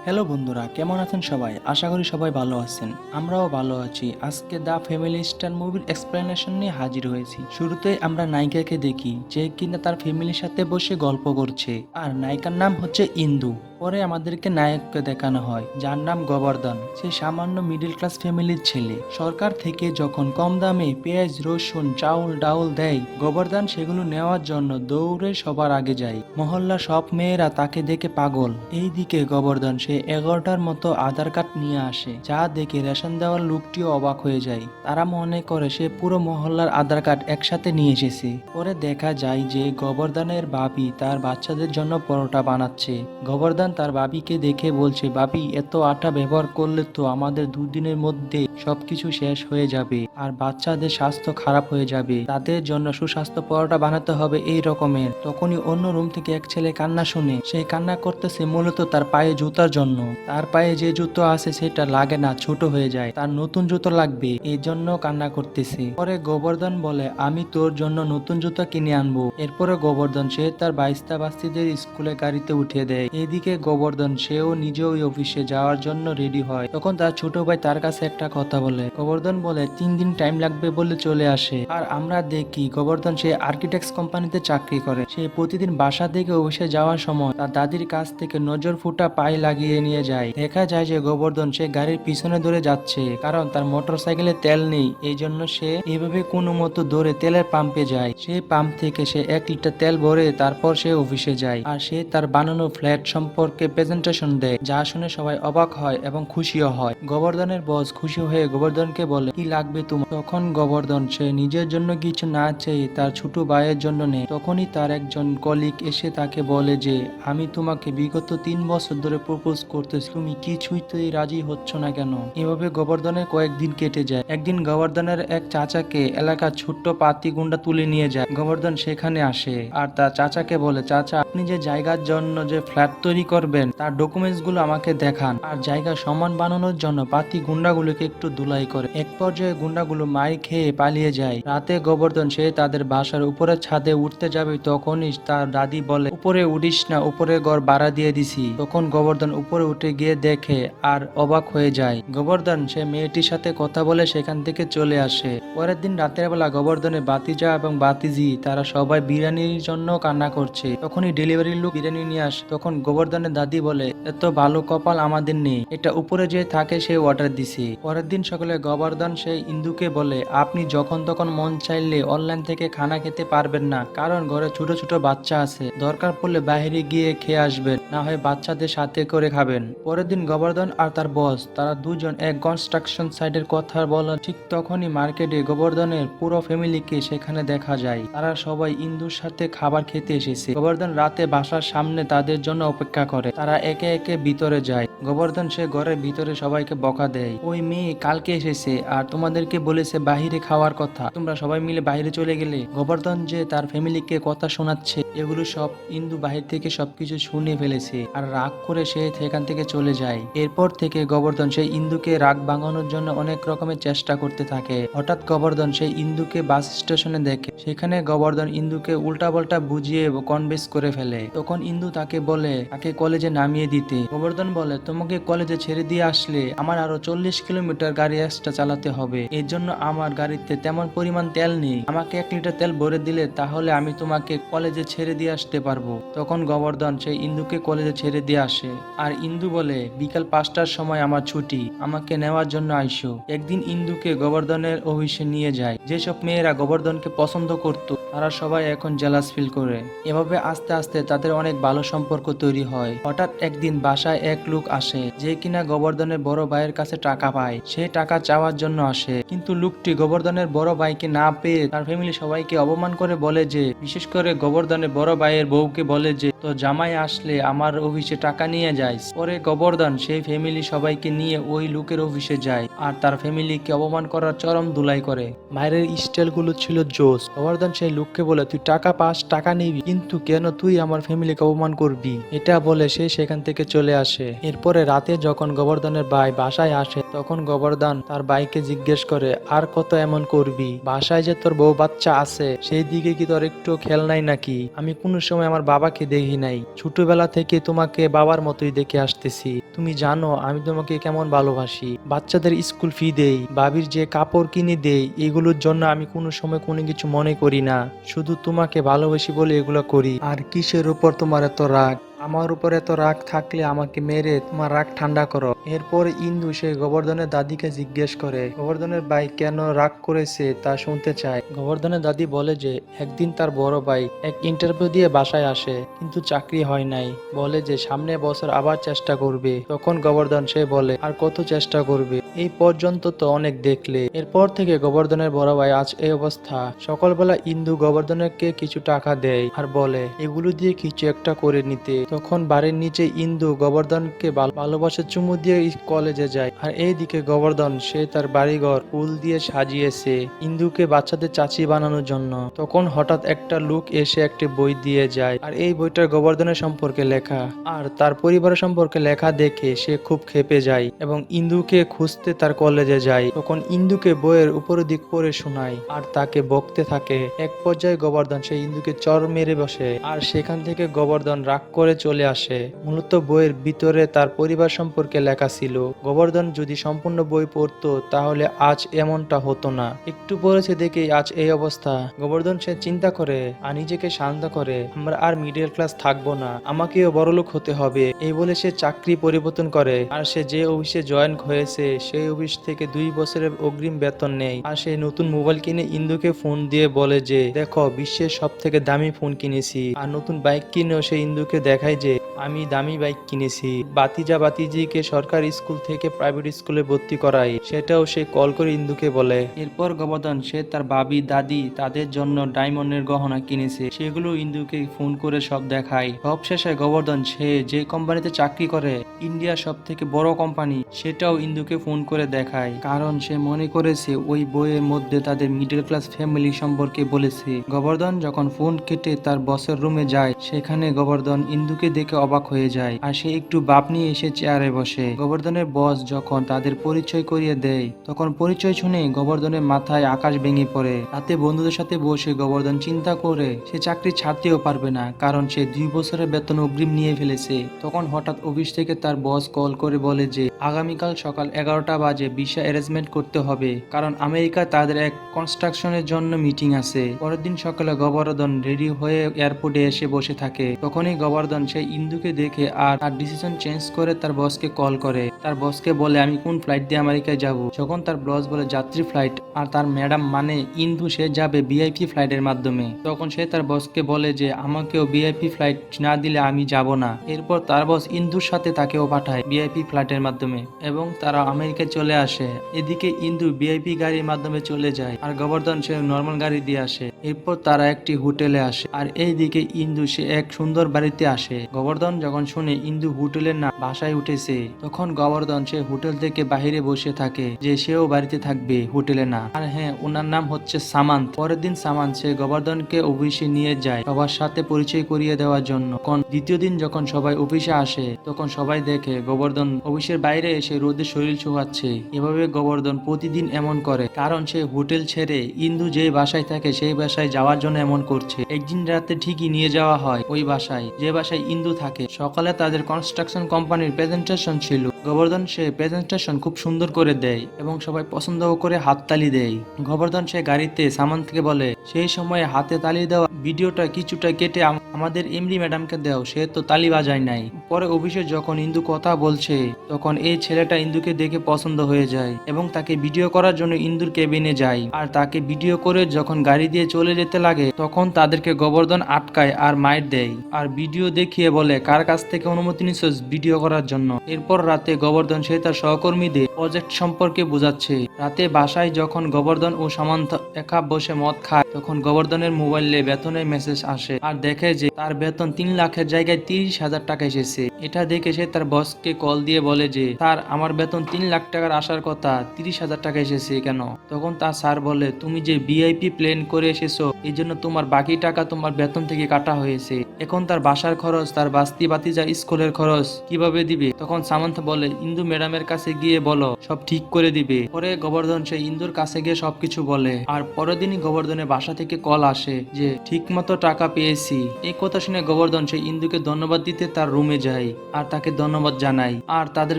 Hello বন্ধুরা, কেমন আছেন সবাই? আশা করি সবাই ভালো আছেন। আমরাও ভালো আছি। আজকে দ্য ফ্যামিলি স্টার মুভির এক্সপ্লেনেশন নিয়ে হাজির হয়েছি। শুরুতেই আমরা নায়িকাকে দেখি, যে কিনা তার ফ্যামিলির সাথে বসে গল্প করছে। আর নায়িকার নাম হচ্ছে ইন্দু। পরে আমাদেরকে নায়ককে দেখানো হয়, যার নাম গোবর্ধন। সে সামান্য মিডল ক্লাস ফ্যামিলির ছেলে। সরকার থেকে যখন কম দামে পেঁয়াজ, রসুন, চাউল ডাউল দেয়, গোবর্ধন সেগুলো নেওয়ার জন্য দৌড়ে সবার আগে যায়। মহল্লার সব মেয়েরা তাকে দেখে পাগল। এইদিকে গোবর্ধন সে 11টার মতো আধার কার্ড নিয়ে আসে, যা দেখে রেশন দেওয়ার লোকটিও অবাক হয়ে যায়। তারা মনে করে সে পুরো মহল্লার আধার কার্ড একসাথে নিয়ে এসেছে। পরে দেখা যায় যে গোবর্ধনের ভাবি তার বাচ্চাদের জন্য পরোটা বানাচ্ছে। গোবর্ধন তার ভাবিকে দেখে বলছে, ভাবি এত আটা ব্যবহার করলে তো আমাদের দুদিনের মধ্যে সবকিছু শেষ হয়ে যাবে আর বাচ্চাদের স্বাস্থ্য খারাপ হয়ে যাবে। তাদের জন্য সুস্বাস্থ্য পরোটা বানাতে হবে এই রকমের। তখনই অন্য রুম থেকে এক ছেলে কান্না শুনে। সে কান্না করতেছে মূলত তার পায়ে জুতার জন্য। তার পায়ে যে জুতো আছে সেটা লাগে না, ছোট হয়ে যায়। তার নতুন জুতো লাগবে, এই জন্য কান্না করতেছে। পরে গোবর্ধন বলে, আমি তোর জন্য নতুন জুতো কিনে আনবো। এরপরে গোবর্ধন সে তার বাইস্তা বাস্তিদের স্কুলে গাড়িতে উঠিয়ে দেয়। এদিকে গোবর্ধন সেও নিজে ওই অফিসে যাওয়ার জন্য রেডি হয়। তখন তার ছোট ভাই তার কাছে একটা কথা বলে। গোবর্ধন বলে 3 দিন টাইম লাগবে বলে চলে আসে। আর আমরা দেখি গোবর্ধন সে আর্কিটেক্টস কোম্পানিতে চাকরি করে। সে প্রতিদিন বাসা থেকে অফিসে যাওয়ার সময় তার দাদির কাছ থেকে নজর ফুটা পায়ে লাগিয়ে নিয়ে যায়। দেখা যায় যে গোবর্ধন সে গাড়ির পিছনে ধরে যাচ্ছে, কারণ তার মোটর সাইকেলে তেল নেই। এই জন্য সে এভাবে কোনো মতো ধরে তেলের পাম্পে যায়। সেই পাম্প থেকে সে 1 লিটার তেল ভরে তারপর সে অফিসে যায়। আর সে তার বানানো ফ্ল্যাট সম্পর্কে প্রেজেন্টেশন দেয়, যা শুনে সবাই অবাক হয় এবং খুশিও হয়। গোবর্ধনের বস খুশি হয়ে গোবর্ধনকে বলে, কি লাগবে তোমার? তখন গোবর্ধন সে নিজের জন্য কিছু না চেয়ে তার ছোট ভাইয়ের জন্য নেয়। তখনই তার একজন কলিগ এসে তাকে বলে যে, আমি তোমাকে বিগত 3 বছর ধরে প্রপোজ করতেছি, তুমি কিছুতেই রাজি হচ্ছ না কেন? এভাবে গোবর্ধনের কয়েকদিন কেটে যায়। একদিন গোবর্ধনের এক চাচাকে এলাকার ছোট্ট পাতি গুন্ডা তুলে নিয়ে যায়। গোবর্ধন সেখানে আসে আর তার চাচাকে বলে, চাচা আপনি যে জায়গার জন্য যে ফ্ল্যাট তৈরি করবেন তার ডকুমেন্টস গুলো আমাকে দেখান। আর জায়গা সমান বানানোর জন্য পাতি গুন্ডাগুলোকে একটু ধুলাই করে। এক পর্যায়ে গুন্ডাগুলো মার খেয়ে পালিয়ে যায়। রাতে গোবর্ধন সে তাদের বাসার উপরের ছাদে উঠতে যাবে, তখনই তার দাদি বলে, উপরে উঠিস না, উপরে ঘর ভাড়া দিয়ে দিছি। তখন গোবর্ধন উপরে উঠে গিয়ে দেখে আর অবাক হয়ে যায়। গোবর্ধন সে মেয়েটির সাথে কথা বলে সেখান থেকে চলে আসে। পরের দিন রাতের বেলা গোবর্ধনের বাতিজা এবং বাতিজি তারা সবাই বিরিয়ানির জন্য কান্না করছে। তখনই ডেলিভারি লোক বিরিয়ানি নিয়ে আসে। তখন গোবর্ধনের দাদি বলে, এত ভালো কপাল আমাদের নেই, এটা উপরে যে থাকে সে অর্ডার দিছে। পরের দিন সকালে গোবর্ধন সেই ইন্দুকে বলে, আপনি যখন তখন মন চাইলে অনলাইন থেকে খানা খেতে পারবেন না, কারণ ঘরে ছোট ছোট বাচ্চা আছে। দরকার পড়লে বাইরে গিয়ে খেয়ে আসবেন, না হয় বাচ্চাদের সাথে করে খাবেন। পরের দিন গোবর্ধন আর তার বস তারা দুজন এক কনস্ট্রাকশন সাইটের কথা বলা। ঠিক তখনই মার্কেটে গোবর্ধনের পুরো ফ্যামিলিকে সেখানে দেখা যায়। তারা সবাই ইন্দুর সাথে খাবার খেতে এসেছে। গোবর্ধন রাতে বাসার সামনে তাদের জন্য অপেক্ষা করে। তারা একে একে ভিতরে যায়। গোবর্ধন সে ঘরের ভিতরে সবাইকে বকা দেয়, ওই মেয়ে কালকে এসেছে আর তোমাদেরকে বলেছে বাহিরে খাওয়ার কথা, তোমরা সবাই মিলে বাইরে চলে গেলে। গোবর্ধন যে তার ফ্যামিলিকে কথা শোনাচ্ছে এগুলো সব ইন্দু বাহির থেকে সবকিছু শুনে ফেলেছে আর রাগ করে সে সেখান থেকে চলে যায়। এরপর থেকে গোবর্ধন সেই ইন্দুকে রাগ ভাঙানোর জন্য অনেক রকমের চেষ্টা করতে থাকে। হঠাৎ গোবর্ধন সেই ইন্দুকে বাস স্টেশনে দেখে। সেখানে গোবর্ধন ইন্দুকে উল্টাপাল্টা বুঝিয়ে কনভিন্স করে ফেলে। তখন ইন্দু তাকে বলে তাকে কলেজে নামিয়ে দিতে। গোবর্ধন বলে, তোমাকে কলেজে ছেড়ে দিয়ে আসলে আমার আরো 40 কিলোমিটার গাড়ি এক্সট্রা চালাতে হবে, এর জন্য আমার গাড়িতে তেমন পরিমাণ তেল নেই। আমাকে 1 লিটার তেল ভরে দিলে তাহলে আমি তোমাকে কলেজে ছেড়ে দিয়ে আসতে পারবো। তখন গোবর্ধন সেই ইন্দুকে কলেজে ছেড়ে দিয়ে আসে। আর ইন্দু বলে, বিকাল 5টার সময় আমার ছুটি, আমাকে নেওয়ার জন্য আইসো। একদিন ইন্দুকে গোবর্ধনের অফিসে নিয়ে যায়। যেসব মেয়েরা গোবর্ধনকে পছন্দ করত তারা সবাই এখন জেলাস ফিল করে। এভাবে আস্তে আস্তে তাদের অনেক ভালো সম্পর্ক তৈরি হয়। হঠাৎ একদিন বাসায় এক লোক আসে, যে কিনা গোবর্ধনের বড় ভাইয়ের কাছে টাকা পায়। সে টাকা চাওয়ার জন্য আসে, কিন্তু লোকটি গোবর্ধনের বড় ভাইকে না পেয়ে তার ফ্যামিলি সবাইকে অপমান করে বলে যে, বিশেষ করে গোবর্ধনের বড় ভাইয়ের বউকে বলে যে, তো জামাই আসলে আমার অফিসে টাকা নিয়ে যায়। পরে গোবর্ধন সেই ফ্যামিলি সবাইকে নিয়ে ওই লোকের অফিসে যায় আর তার ফ্যামিলিকে অপমান করার চরম ধুলাই করে। বাইরের স্টাইল গুলো ছিল জোস। গোবর্ধন সেই লোককে বলে, তুই টাকা পাস, টাকা নিবি, কিন্তু কেন তুই আমার ফ্যামিলিকে অপমান করবি? এটা বলে সে সেখান থেকে চলে আসে। এরপরে রাতে যখন গোবর্ধনের ভাই বাসায় আসে তখন গোবর্ধন তার ভাইকে জিজ্ঞেস করে, আর কত এমন করবি? বাসায় যে তোর বউ বাচ্চা আছে সেই দিকে কি তোর একটু খেয়াল নাই নাকি? আমি কোনো সময় আমার বাবাকে দেখি নাই, ছোটবেলা থেকে তোমাকে বাবার মতোই দেখে আসতেছি। তুমি জানো আমি তোমাকে কেমন ভালোবাসি। বাচ্চাদের স্কুল ফি দেই, ভাবির যে কাপড় কিনে দেই, এগুলোর জন্য আমি কোনো সময় কোনো কিছু মনে করি না। শুধু তোমাকে ভালোবাসি বলে এগুলো করি। আর কিসের উপর তোমার এত রাগ? আমার উপর এত রাগ থাকলে আমাকে মেরে তোমার রাগ ঠান্ডা করো। এরপর ইন্দু সে গোবর্ধনের দাদিকে জিজ্ঞেস করে গোবর্ধনের ভাই কেন রাগ করেছে তা শুনতে চায়। গোবর্ধনের দাদি বলে যে একদিন তার বড় ভাই এক ইন্টারভিউ দিয়ে বাসায় আসে, কিন্তু চাকরি হয় নাই। বলে যে সামনে বছর আবার চেষ্টা করবে। তখন গোবর্ধন সে বলে আর কত চেষ্টা করবে, এই পর্যন্ত তো অনেক দেখলে। এরপর থেকে গোবর্ধনের বড় ভাই আজ এই অবস্থা। সকালবেলা ইন্দু গোবর্ধনকে কিছু টাকা দেয় আর বলে এগুলো দিয়ে কিছু একটা করে নিতে। তখন বাড়ির নিচে ইন্দু গোবর্ধনকে ভালোবাসা চুমু দিয়ে কলেজে যায়। আর এইদিকে গোবর্ধন সে তার বাড়িঘর ফুল দিয়ে সাজিয়েছে ইন্দুকে বাচ্চাদের চাচি বানানোর জন্য। তখন হঠাৎ একটা লোক এসে একটি বই দিয়ে যায়, আর এই বইটার গোবর্ধনের সম্পর্কে লেখা আর তার পরিবারের সম্পর্কে লেখা দেখে সে খুব ক্ষেপে যায় এবং ইন্দুকে খুঁজতে তার কলেজে যায়। তখন ইন্দুকে বইয়ের উপর দিক পড়ে শোনায় আর তাকে বকতে থাকে। এক পর্যায়ে গোবর্ধন সে ইন্দুকে চর মেরে বসে, আর সেখান থেকে গোবর্ধন রাগ করে চলে আসে। মূলত বইয়ের ভিতরে তার পরিবার সম্পর্কে লেখা ছিল। গোবর্ধন যদি সম্পূর্ণ বই পড়তো তাহলে আজ এমনটা হতো না। একটু পড়েছে দেখেই আজ এই অবস্থা। গোবর্ধন সে চিন্তা করে আর নিজেকে শান্ত করে, আমরা আর মিডল ক্লাস থাকবো না, আমাকেও বড়লোক হতে হবে। এই বলে সে চাকরি পরিবর্তন করে আর সে যে অফিসে জয়েন হয়েছে সেই অফিস থেকে 2 বছরের অগ্রিম বেতন নেই। আর সে নতুন মোবাইল কিনে ইন্দুকে ফোন দিয়ে বলে যে দেখো বিশ্বের সব থেকে দামি ফোন কিনেছি। আর নতুন বাইক কিনেও সে ইন্দুকে দেখায় যে আমি দামি বাইক কিনেছি। বাতিজা বাতিজিকে সরকারি স্কুল থেকে প্রাইভেট স্কুলে ভর্তি করাই, সেটাও সে কল করে ইন্দুকে বলে। এরপর গোবর্ধন সে তার বাবি দাদি তাদের জন্য ডায়মন্ডের গহনা কিনেছে, সেগুলো ইন্দুকে ফোন করে সব দেখায়। সব শেষে গোবর্ধন সে যে কোম্পানিতে চাকরি করে ইন্ডিয়ার সব থেকে বড় কোম্পানি, সেটাও ইন্দুকে ফোন করে দেখায়, কারণ সে মনে করেছে ওই বইয়ের মধ্যে তাদের মিডল ক্লাস ফ্যামিলি সম্পর্কে বলেছে। গোবর্ধন যখন ফোন কেটে তার বসের রুমে যায় সেখানে গোবর্ধন ইন্দুকে দেখে অবাক হয়ে যায় আর সে একটু বাপ নিয়ে এসে চেয়ারে বসে। গোবর্ধনের বস যখন তাদের পরিচয় করিয়ে দেয় তখন পরিচয় শুনে গোবর্ধনের মাথায় আকাশ ভেঙে পড়ে। রাতে বন্ধুদের সাথে বসে গোবর্ধন চিন্তা করে সে চাকরি ছাড়তেও পারবে না, কারণ সে 2 বছরের বেতন অগ্রিম নিয়ে ফেলেছে। তখন হঠাৎ অফিস থেকে তার বস কল করে বলে যে আগামীকাল সকাল 11টা বাজে ভিসা অ্যারেঞ্জমেন্ট করতে হবে, কারণ আমেরিকা তাদের এক কনস্ট্রাকশনের জন্য মিটিং আছে। পরের দিন সকালে গোবর্ধন রেডি হয়ে এয়ারপোর্টে এসে বসে থাকে। তখনই গোবর্ধন সেই ইন্দুকে দেখে আর তার ডিসিশন চেঞ্জ করে তার বসকে কল করে। তার বসকে বলে আমি কোন ফ্লাইট দিয়ে আমেরিকায় যাব। যখন তার বস বলে যাত্রী ফ্লাইট, আর তার ম্যাডাম মানে ইন্দু সে যাবে ভিআইপি ফ্লাইটের মাধ্যমে। তখন সে তার বসকে বলে যে আমাকেও ভিআইপি ফ্লাইট না দিলে আমি যাব না। এরপর তার বস ইন্দুর সাথে তাকেও পাঠায় ভিআইপি ফ্লাইটের মাধ্যমে এবং তারা আমেরিকায় চলে আসে। এদিকে ইন্দু ভিআইপি গাড়ির মাধ্যমে চলে যায় আর গোবর্ধন সে নর্মাল গাড়ি দিয়ে আসে। এরপর তারা একটি হোটেলে আসে আর এইদিকে ইন্দু সে এক সুন্দর বাড়িতে আসে। গোবর্ধন যখন শুনে ইন্দু হোটেলের না বাসায় উঠেছে তখন গোবর্ধন সে হোটেল থেকে বাহিরে বসে থাকে যে সেও বাড়িতে থাকবে, হোটেলে না। আর হ্যাঁ, ওনার নাম হচ্ছে সামান্ত। পরের দিন সামান্ত সে গোবর্ধনকে অফিসে নিয়ে যায় সবার সাথে পরিচয় করিয়ে দেওয়ার জন্য। দ্বিতীয় দিন যখন সবাই অফিসে আসে তখন সবাই দেখে গোবর্ধন অফিসের বাইরে এসে রোদে শরীর শুকাচ্ছে। এভাবে গোবর্ধন প্রতিদিন এমন করে, কারণ সে হোটেল ছেড়ে ইন্দু যে বাসায় থাকে সেই বাসায় যাওয়ার জন্য এমন করছে। একদিন রাতে ঠিকই নিয়ে যাওয়া হয় ওই বাসায় যে বাসায় ইন্দু থাকে। সকালে তাদের কনস্ট্রাকশন কোম্পানির প্রেজেন্টেশন ছিল। গোবর্ধন সে প্রেজেন্টেশন খুব সুন্দর করে দেয় এবং সবাই পছন্দও করে হাততালি দেয়। গোবর্ধন সে গাড়িতে সামান্তকে বলে সেই সময়ে হাতে তালি দেওয়া ভিডিওটা কিছুটা কেটে আমাদের এমডি ম্যাডামকে দাও, সে তো তালি বাজায় নাই। পরে অফিসে যখন ইন্দু কথা বলছে তখন এই ছেলেটা ইন্দুকে দেখে পছন্দ হয়ে যায় এবং তাকে ভিডিও করার জন্য ইন্দুর কেবিনে যায়। আর তাকে ভিডিও করে যখন গাড়ি দিয়ে চলে যেতে লাগে তখন তাদেরকে গোবর্ধন আটকায় আর মাইর দেয় আর ভিডিও দেখিয়ে বলে কার কাছ থেকে অনুমতি নিছস ভিডিও করার জন্য। এরপর রাতে গোবর্ধন সে তার সহকর্মীদের প্রজেক্ট সম্পর্কে বোঝাচ্ছে। রাতে বাসায় যখন গোবর্ধন ও সামান্ত একা বসে মদ খায় তখন গোবর্ধনের মোবাইলে বেতনের মেসেজ আসে আর দেখে যে তার বেতন 3 লাখের জায়গায় 30,000 টাকা এসেছে। এটা দেখে সে তার বসকে কল দিয়ে বলে যে স্যার আমার বেতন 3 লাখ টাকার আসার কথা, 30,000 টাকা এসেছে কেন? তখন তার স্যার বলে তুমি যে ভিআইপি প্লেন করে এসেছো এই জন্য তোমার বাকি টাকা তোমার বেতন থেকে কাটা হয়েছে। এখন তার বাসার খরচ, তার বাস্তি বাতিজা স্কুলের খরচ কিভাবে দিবে? তখন সামান্ত বলে বলে ইন্দু ম্যাডামের কাছে গিয়ে বলো সব ঠিক করে দিবে। পরে গোবর্ধন সেই ইন্দুর কাছে গিয়ে সবকিছু বলে। আর পরের দিনই গোবর্ধনের বাসা থেকে কল আসে যে ঠিক মতো টাকা পেয়েছি। এই কথা শুনে গোবর্ধন সেই ইন্দুকে ধন্যবাদ দিতে তার রুমে যায় আর তাকে ধন্যবাদ জানায়। আর তাদের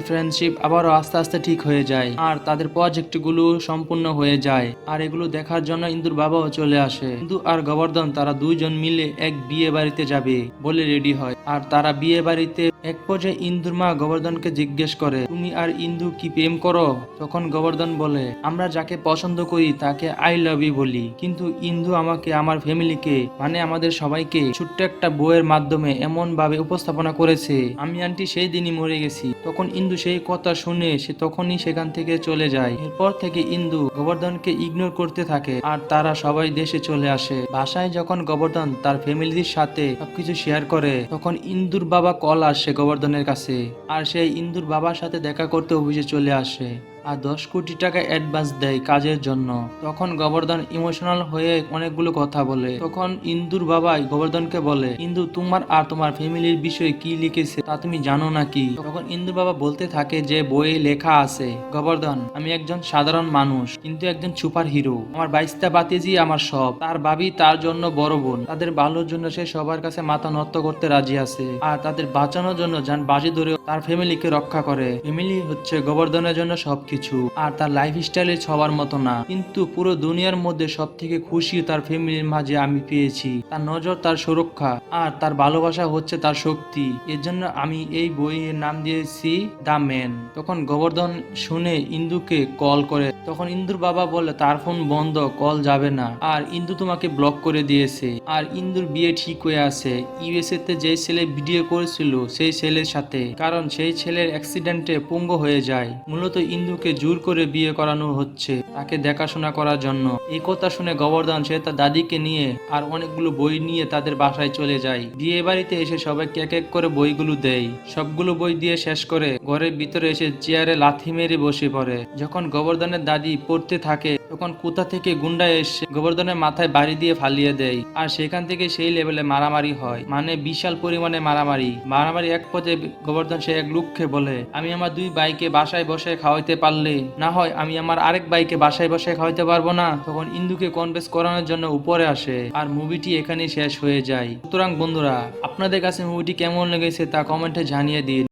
ফ্রেন্ডশিপ আবারও আস্তে আস্তে ঠিক হয়ে যায় আর তাদের প্রজেক্ট গুলো সম্পূর্ণ হয়ে যায়। আর এগুলো দেখার জন্য ইন্দুর বাবাও চলে আসে। ইন্দু আর গোবর্ধন তারা দুইজন মিলে এক বিয়ে বাড়িতে যাবে বলে রেডি হয়। আর তারা বিয়ে বাড়িতে এক পর্যায়ে ইন্দুর মা গোবর্ধনকে জিজ্ঞেস করে তুমি আর ইন্দু কি প্রেম করো? তখন গোবর্ধন বলে আমরা যাকে পছন্দ করি তাকে আই লাভ ইউ বলি, কিন্তু ইন্দু আমাকে আমার ফ্যামিলিকে মানে আমাদের সবাইকে ছোট্ট একটা বইয়ের মাধ্যমে এমন ভাবে উপস্থাপনা করেছে আমি আন্টি সেই দিনই মরে গেছি। তখন ইন্দু সেই কথা শুনে সে তখনই সেখান থেকে চলে যায়। এরপর থেকে ইন্দু গোবর্ধনকে ইগনোর করতে থাকে আর তারা সবাই দেশে চলে আসে। বাসায় যখন গোবর্ধন তার ফ্যামিলির সাথে সবকিছু শেয়ার করে তখন ইন্দুর বাবা কল আসে গোবর্ধনের কাছে আর সেই ইন্দুর বাবার সাথে দেখা করতে অফিসে চলে আসে আর 10 কোটি টাকা অ্যাডভান্স দেয় কাজের জন্য। তখন গোবর্ধন ইমোশনাল হয়ে অনেকগুলো কথা বলে। তখন ইন্দুর বাবাই গোবর্ধনকে বলে ইন্দু তোমার আর তোমার ফ্যামিলির বিষয়ে কি লিখেছে তা তুমি জানো নাকি? তখন ইন্দুর বাবা বলতে থাকে যে বইয়ে লেখা আছে গোবর্ধন আমি একজন সাধারণ মানুষ কিন্তু একজন সুপার হিরো। আমার বাইস্তা বাতিজি আমার সব, তার ভাবি তার জন্য বড় বোন, তাদের ভালোর জন্য সে সবার কাছে মাথা নত করতে রাজি আছে আর তাদের বাঁচানোর জন্য যান বাজি ধরে তার ফ্যামিলিকে রক্ষা করে। ফ্যামিলি হচ্ছে গোবর্ধনের জন্য সবকিছু আর তার লাইফ স্টাইলে সবার মতো না, কিন্তু পুরো দুনিয়ার মধ্যে সব থেকে খুশি তার ফ্যামিলির মাঝে আমি পেয়েছি। তার নজর তার সুরক্ষা আর তার ভালোবাসা হচ্ছে তার শক্তি। এর জন্য আমি এই বইয়ের নাম দিয়েছি দ্য ম্যান। তখন গোবর্ধন শুনে ইন্দুকে কল করে। তখন ইন্দুর বাবা বলে তার ফোন বন্ধ, কল যাবে না আর ইন্দু তোমাকে ব্লক করে দিয়েছে। আর ইন্দুর বিয়ে ঠিক হয়ে আছে ইউএসএ তে যে ছেলে ভিডিও করেছিল সেই ছেলের সাথে, কারণ সেই ছেলের অ্যাক্সিডেন্টে পঙ্গু হয়ে যায়। মূলত ইন্দুকে জোর করে বিয়ে করানো হচ্ছে তাকে দেখাশোনা করার জন্য। এই কথা শুনে গোবর্ধন সে তার দাদিকে নিয়ে আর অনেকগুলো বই নিয়ে তাদের বাসায় চলে যায়। বিয়ে বাড়িতে এসে সবাইকে এক এক করে বইগুলো দেয়। সবগুলো বই দিয়ে শেষ করে ঘরের ভিতরে এসে চেয়ারে লাথি মেরে বসে পড়ে। যখন গোবর্ধনের দাদি পড়তে থাকে তখন কোথা থেকে গুন্ডা এসে গোবর্ধনের মাথায় বাড়ি দিয়ে ফালিয়ে দেয় আর সেখান থেকে সেই লেভেলে মারামারি হয়, মানে বিশাল পরিমাণে মারামারি এক পর্যায়ে গোবর্ধন সে এক লোককে বলে আমি আমার দুই ভাইকে বাসায় বসে খাওয়াইতে পারলে না হয় আমি আমার আরেক ভাইকে বাসায় বসে খাওয়াইতে পারবো না। তখন ইন্দুকে কনভিন্স করানোর জন্য উপরে আসে আর মুভিটি এখানেই শেষ হয়ে যায়। সুতরাং বন্ধুরা আপনাদের কাছে মুভিটি কেমন লেগেছে তা কমেন্টে জানিয়ে দিন।